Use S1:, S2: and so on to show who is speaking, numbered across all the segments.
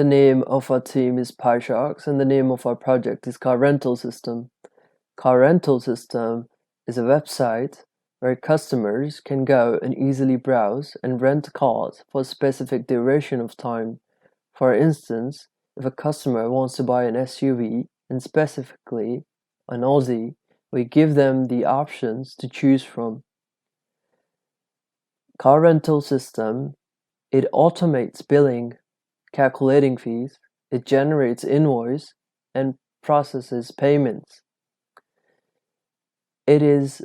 S1: The name of our team is Pyflask, and the name of our project is Car Rental System. Car Rental System is a website where customers can go and easily browse and rent cars for a specific duration of time. For instance, if a customer wants to buy an SUV, and specifically an Aussie, we give them the options to choose from. Car Rental System, it automates billing, calculating fees, it generates invoice, and processes payments. It is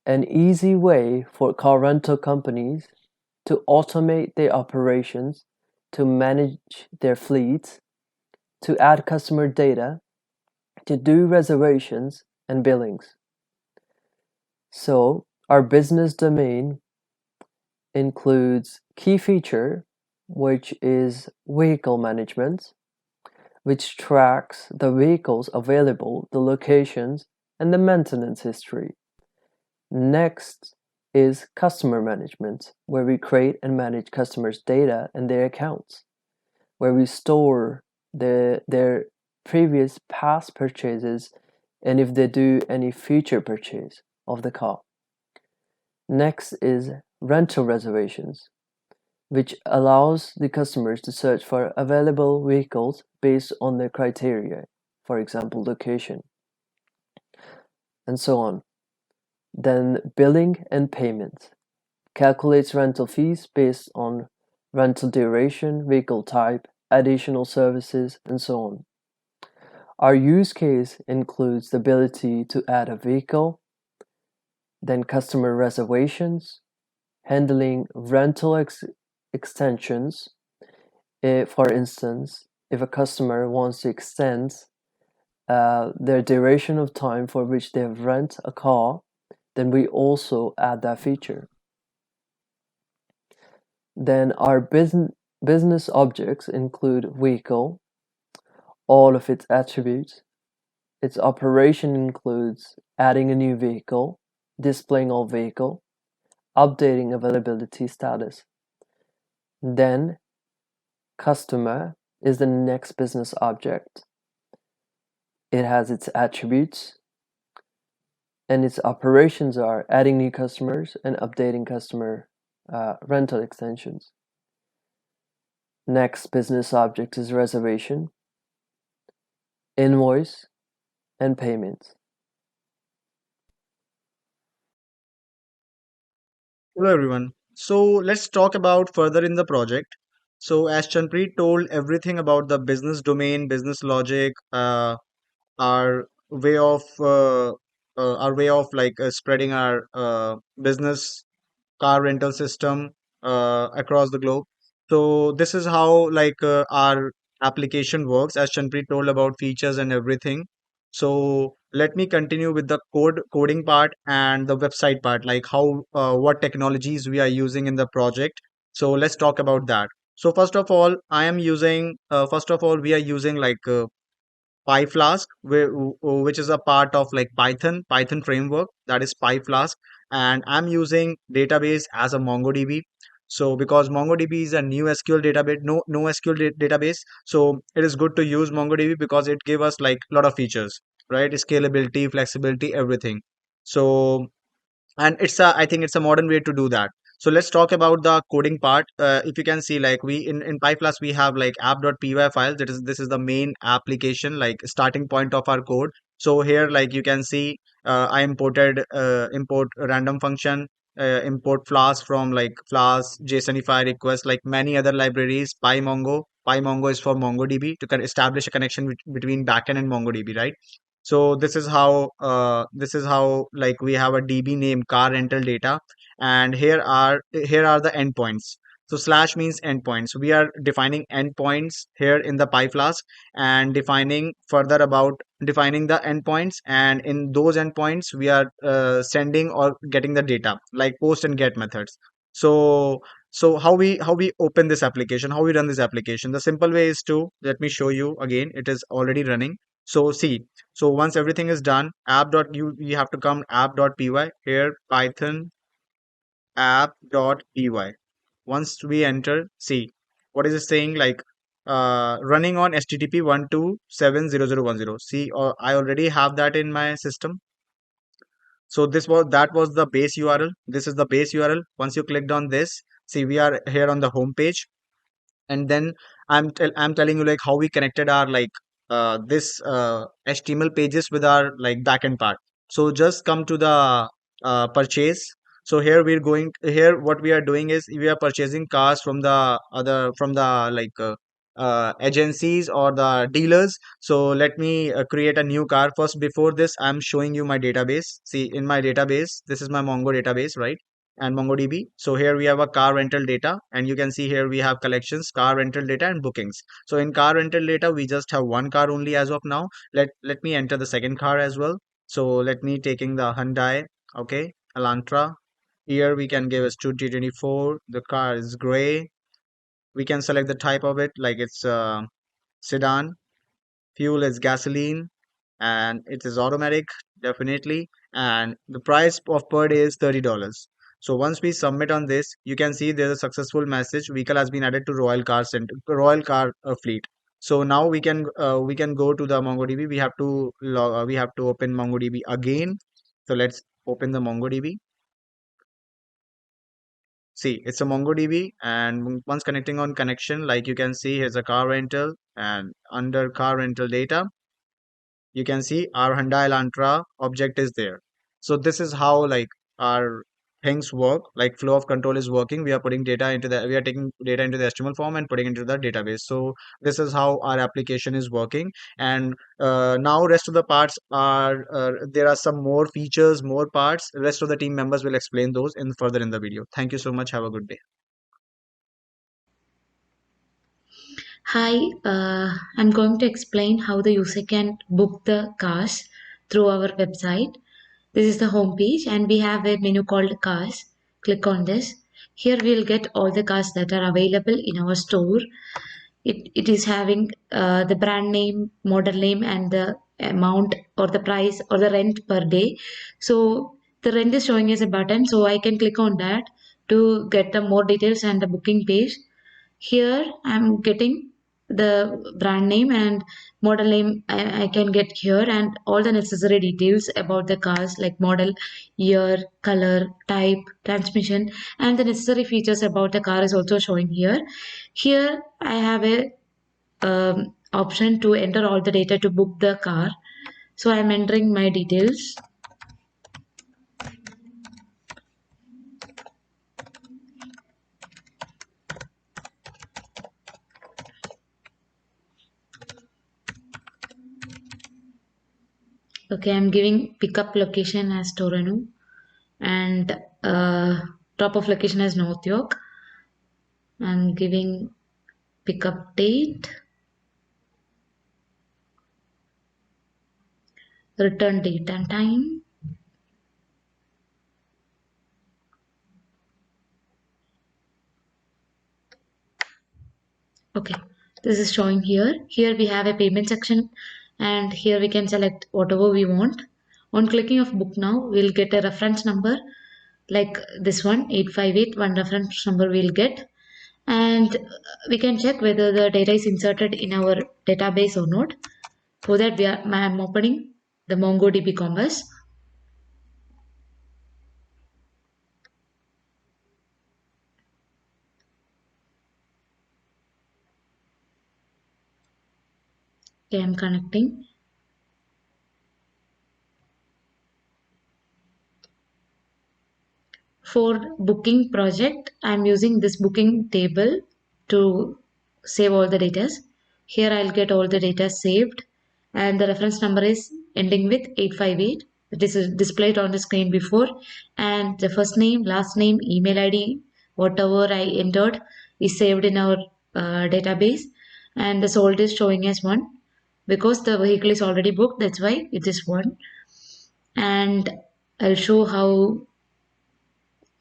S1: an easy way for car rental companies to automate their operations, to manage their fleets, to add customer data, to do reservations and billings. So, our business domain includes key feature, which is vehicle management, which tracks the vehicles available, the locations, and the maintenance history. Next is customer management, where we create and manage customers' data and their accounts, where we store their previous past purchases and if they do any future purchase of the car. Next is rental reservations, which allows the customers to search for available vehicles based on their criteria, for example, location, and so on. Then billing and payment calculates rental fees based on rental duration, vehicle type, additional services, and so on. Our use case includes the ability to add a vehicle, then customer reservations, handling rental extensions. For instance, if a customer wants to extend their duration of time for which they rent a car, then we also add that feature. Then our business objects include vehicle, all of its attributes. Its operation includes adding a new vehicle, displaying all vehicle, updating availability status. Then customer is the next business object. It has its attributes, and its operations are adding new customers and updating customer rental extensions. Next business object is reservation, invoice, and payment.
S2: Hello everyone. So let's talk about further in the project. So as Chanpreet told everything about the business domain, business logic, our way of spreading our business car rental system across the globe. So this is how our application works, as Chanpreet told about features and everything. So let me continue with the coding part and the website part, like how what technologies we are using in the project. So let's talk about that. So first of all, we are using Pyflask, which is a part of like Python framework, that is Pyflask, and I'm using database as a MongoDB. So because MongoDB is a new SQL database, no SQL database, so it is good to use MongoDB because it gives us like a lot of features, right? Scalability, flexibility, everything. So and I think it's a modern way to do that. So let's talk about the coding part. If you can see, like we in pyflask we have like app.py files. This is the main application, like starting point of our code. So here, like you can see, I imported import random function, import flask from like flask jsonify request, like many other libraries. Pymongo is for MongoDB to establish a connection between backend and MongoDB, right? So this is how like we have a DB name car rental data, and here are the endpoints. So slash means endpoints. We are defining endpoints here in the PyFlask and defining further about defining the endpoints, and in those endpoints we are sending or getting the data like post and get methods. So how we open this application, how we run this application. The simple way is to, let me show you again. It is already running. So see, so once everything is done, you have to come app.py here, Python app.py. Once we enter, see what is it saying, like running on HTTP 127.0.0.10. See, I already have that in my system. So that was the base URL. This is the base URL. Once you clicked on this, see, we are here on the home page. And then I'm telling you like how we connected our like this HTML pages with our like backend part. So just come to the purchase. So here we're going here. What we are doing is we are purchasing cars from the other from the like agencies or the dealers. So let me create a new car first. Before this, I'm showing you my database. See, in my database, this is my Mongo database, right? And MongoDB. So here we have a car rental data, and you can see here we have collections, car rental data and bookings. So in car rental data, we just have one car only as of now. Let me enter the second car as well. So let me taking the Hyundai, okay, Elantra. Here we can give us 2024. The car is gray. We can select the type of it, like it's sedan. Fuel is gasoline, and it is automatic, definitely. And the price of per day is $30. So once we submit on this, you can see there's a successful message. Vehicle has been added to Royal Car Fleet. So now we can go to the MongoDB. We have to open MongoDB again. So let's open the MongoDB. See, it's a MongoDB, and once connecting on connection, like you can see, here's a car rental, and under car rental data, you can see our Hyundai Elantra object is there. So this is how like our things work. Like flow of control is working. We are taking data into the HTML form and putting into the database. So this is how our application is working. And now rest of the parts are there are some more features, more parts. Rest of the team members will explain those in further in the video. Thank you so much. Have a good day.
S3: Hi, I'm going to explain how the user can book the cars through our website. This is the home page and we have a menu called cars. Click on this. Here we'll get all the cars that are available in our store. It is having the brand name, model name and the amount or the price or the rent per day. So the rent is showing as a button, so I can click on that to get the more details and the booking page. Here I'm getting the brand name and model name I can get here, and all the necessary details about the cars like model, year, color, type, transmission, and the necessary features about the car is also showing here. Here I have a option to enter all the data to book the car. So I'm entering my details. Okay, I'm giving pickup location as Torano and top of location as North York. I'm giving pickup date, return date and time. Okay, this is showing here. Here we have a payment section and here we can select whatever we want. On clicking of book now, we'll get a reference number like this one, 858, one reference number we'll get. And we can check whether the data is inserted in our database or not. For that, I'm opening the MongoDB Commerce. Okay, I'm connecting. For booking project, I'm using this booking table to save all the data. Here I'll get all the data saved and the reference number is ending with 858. This is displayed on the screen before, and the first name, last name, email ID, whatever I entered is saved in our database, and the sold is showing as 1 because the vehicle is already booked, that's why it is 1. And I'll show how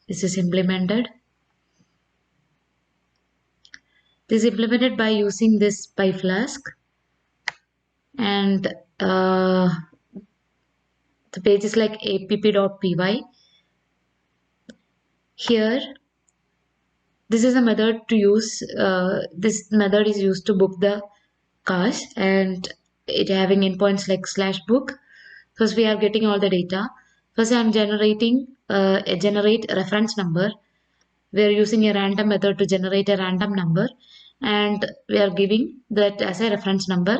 S3: this is implemented. This is implemented by using this Pyflask, and the page is like app.py. Here This is a method to use. This method is used to book the cars, and it having endpoints like slash book. First, we are getting all the data. First, I am generating a generate reference number. We are using a random method to generate a random number, and we are giving that as a reference number,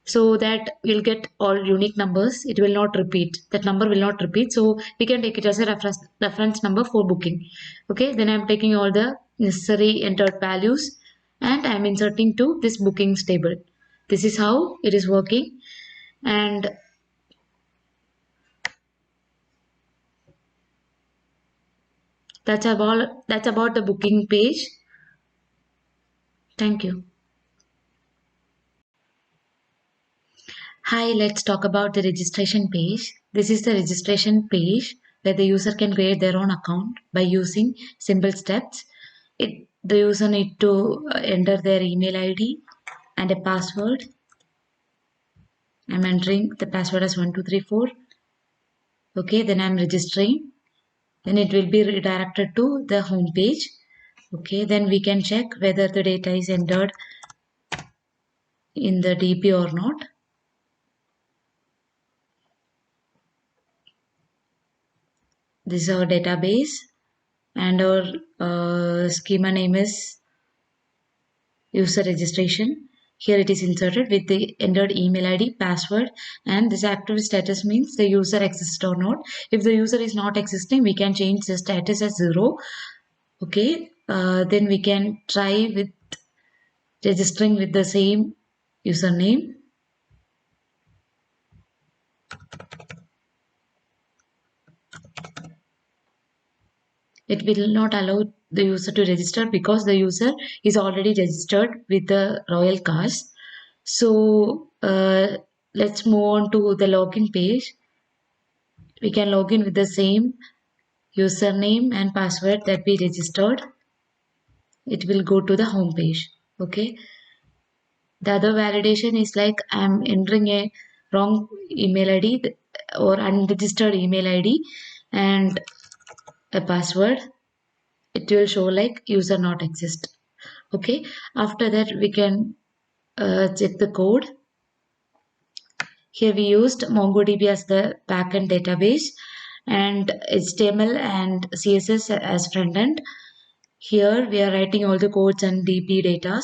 S3: so that we'll get all unique numbers. It will not repeat. That number will not repeat. So we can take it as a reference number for booking. Okay, then I'm taking all the necessary entered values and I'm inserting to this bookings table. This is how it is working, and that's about the booking page. Thank you. Hi, let's talk about the registration page. This is the registration page where the user can create their own account by using simple steps. The user need to enter their email ID and a password. I'm entering the password as 1234. Okay, then I'm registering. Then it will be redirected to the home page. Okay, then we can check whether the data is entered in the DB or not. This is our database, and our schema name is user registration. Here it is inserted with the entered email ID, password, and this active status means the user exists or not. If the user is not existing, we can change the status as 0. Okay, then we can try with registering with the same username. It will not allow the user to register because the user is already registered with the Royal Cars. So let's move on to the login page. We can log in with the same username and password that we registered. It will go to the home page. Okay. The other validation is like I'm entering a wrong email ID or unregistered email ID and a password. It will show like user not exist. Okay. After that, we can check the code. Here we used MongoDB as the backend database and HTML and CSS as front end. Here we are writing all the codes and DB data.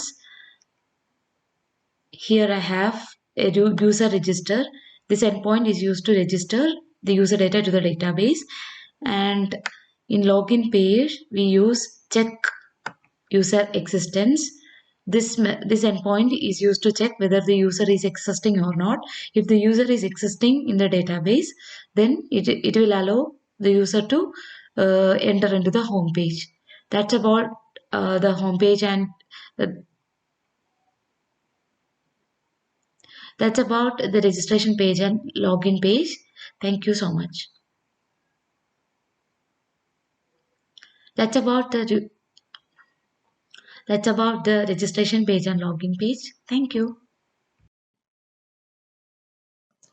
S3: Here I have a user register. This endpoint is used to register the user data to the database. And in login page, we use check user existence. This endpoint is used to check whether the user is existing or not. If the user is existing in the database, then it will allow the user to enter into the home page. That's about the home page, and uh, that's about the registration page and login page. Thank you so much. That's about the registration page and login page. Thank you.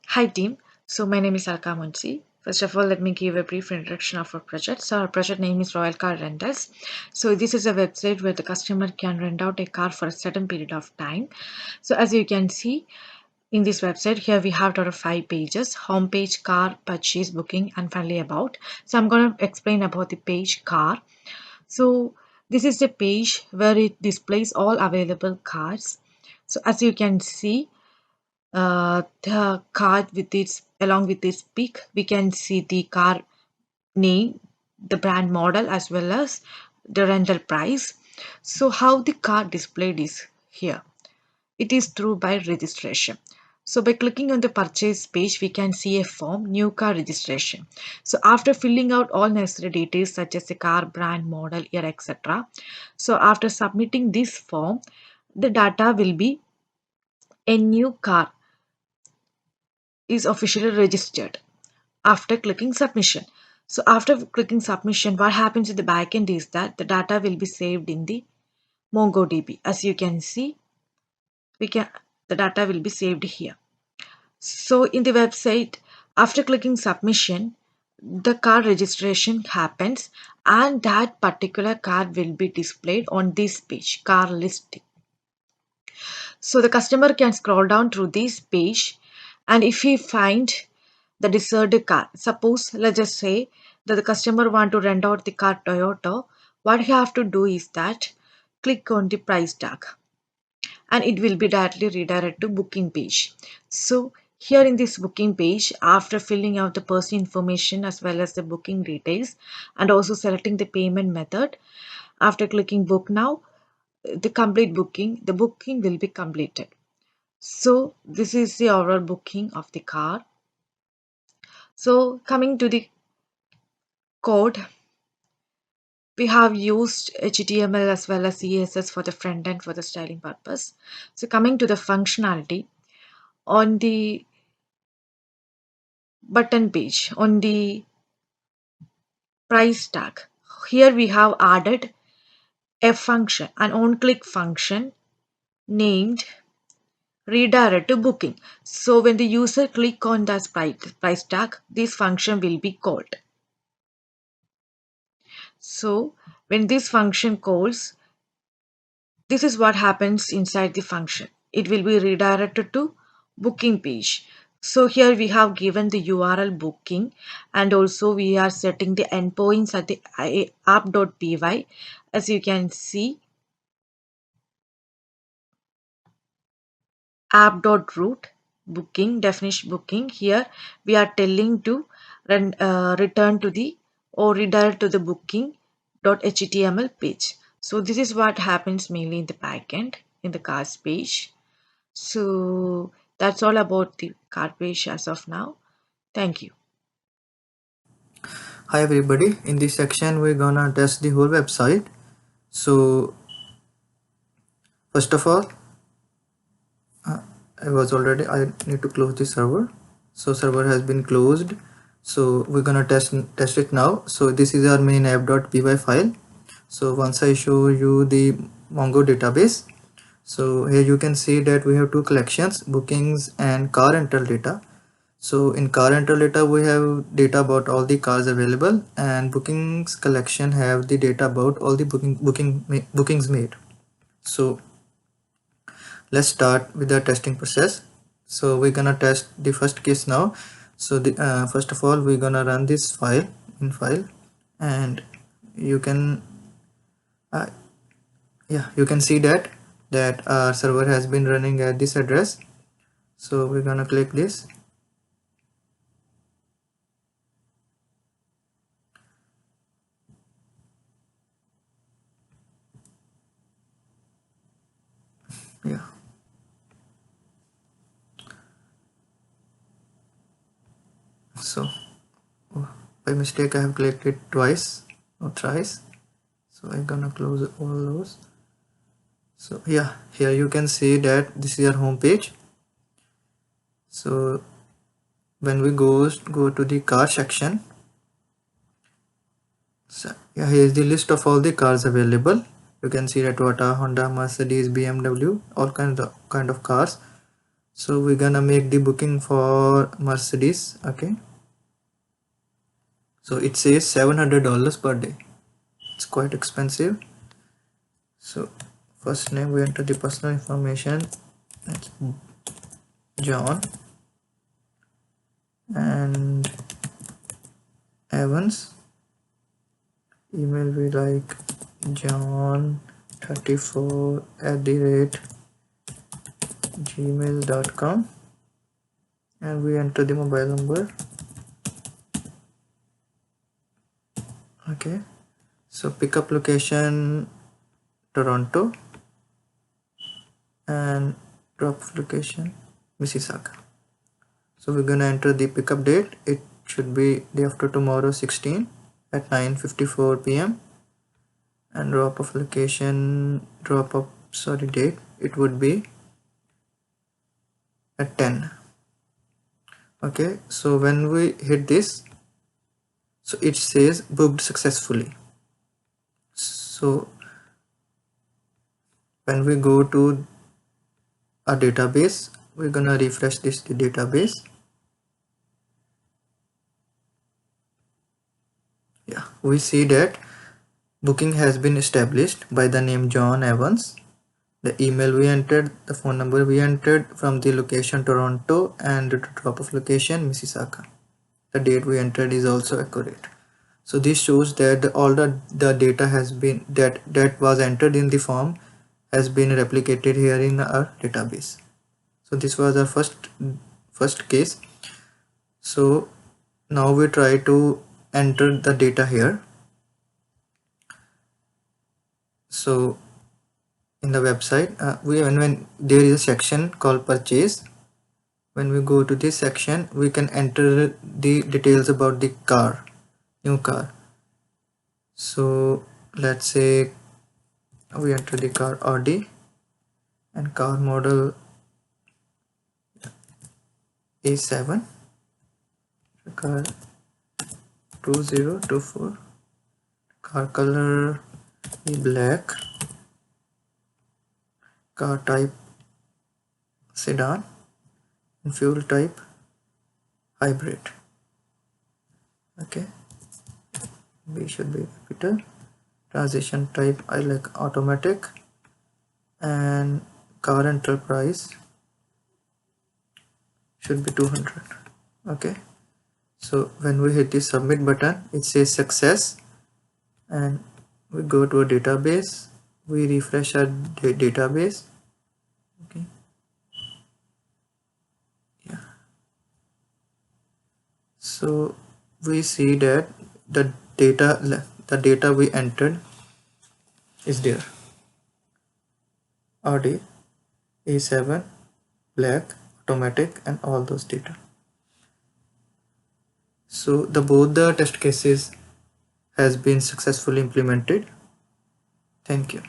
S4: Hi team, so my name is Alka Munshi. First of all, let me give a brief introduction of our project. So our project name is Royal Car Rentals. So this is a website where the customer can rent out a car for a certain period of time. So as you can see in this website, here we have total 5 pages: home page, car, purchase, booking, and finally about. So I'm going to explain about the page car. So this is the page where it displays all available cars. So as you can see, the card with its along with its pic, we can see the car name, the brand model, as well as the rental price. So how the car displayed is here, it is through by registration. So by clicking on the purchase page, we can see a form, new car registration. So after filling out all necessary details such as the car brand, model, year, etc., so after submitting this form, the data will be a new car is officially registered after clicking submission. So after clicking submission, what happens in the backend is that the data will be saved in the MongoDB. As you can see, the data will be saved here. So in the website, after clicking submission, the car registration happens, and that particular car will be displayed on this page, car listing. So the customer can scroll down through this page, and if he find the desired car, suppose let's just say that the customer want to rent out the car Toyota, what he have to do is that click on the price tag, and it will be directly redirected to booking page. So here in this booking page, after filling out the person information as well as the booking details and also selecting the payment method, after clicking book now, the booking will be completed. So this is the overall booking of the car. So coming to the code, we have used HTML as well as CSS for the front end for the styling purpose. So coming to the functionality, on the button page, on the price tag, here we have added a function, an on-click function named redirect to booking. So when the user click on that price tag, this function will be called. So when this function calls, this is what happens inside the function. It will be redirected to booking page. So here we have given the URL booking, and also we are setting the endpoints at the app.py. As you can see, app.root booking, definition booking. Here we are telling to return to the or redirect to the booking.html page. So this is what happens mainly in the backend in the cars page. So that's all about the card page as of now. Thank you.
S5: Hi everybody, in this section we're gonna test the whole website. So first of all, I need to close the server. So server has been closed. So we're gonna test it now. So this is our main app.py file. So once I show you the Mongo database, so here you can see that we have two collections, bookings and car rental data. So in car rental data we have data about all the cars available, and bookings collection have the data about all the bookings made. So let's start with the testing process. So we're gonna test the first case now. So the first of all we're gonna run this file in file, and you can you can see that our server has been running at this address. So we're gonna click this. Yeah, so by mistake I have clicked it twice or thrice, so I'm gonna close all those. So yeah, here you can see that this is our home page. So when we go to the car section, so yeah, here is the list of all the cars available. You can see that Toyota, Honda, Mercedes, BMW, all kind of cars. So we're gonna make the booking for Mercedes. Okay, so it says $700 per day. It's quite expensive. So first name, we enter the personal information. That's John, and Evans. Email we like john34@gmail.com, and we enter the mobile number. Okay, so pickup location Toronto, and drop location Mississauga. So we're gonna enter the pickup date. It should be day after tomorrow, 16 at 9:54 p.m. and drop off date, it would be at 10. Okay, so when we hit this, so it says booked successfully. So when we go to a database, we're gonna refresh the database. we see that booking has been established by the name John Evans. The email we entered, the phone number we entered, from the location Toronto, and the drop off location Mississauga. The date we entered is also accurate. So this shows that all the data has been that was entered in the form has been replicated here in our database. So this was our first case. So now we try to enter the data here. So in the website, when there is a section called purchase, when we go to this section, we can enter the details about the car, new car. So let's say we enter the car Audi and car model A7, car 2024, car color black, car type sedan, and fuel type hybrid. Okay, B should be capital, transition type I like automatic, and car enterprise should be 200. Okay, so when we hit the submit button, it says success, and we go to a database, we refresh our database. Okay, yeah, so we see that the data we entered is there. Audi A7 black, automatic, and all those data. So both the test cases has been successfully implemented. Thank you.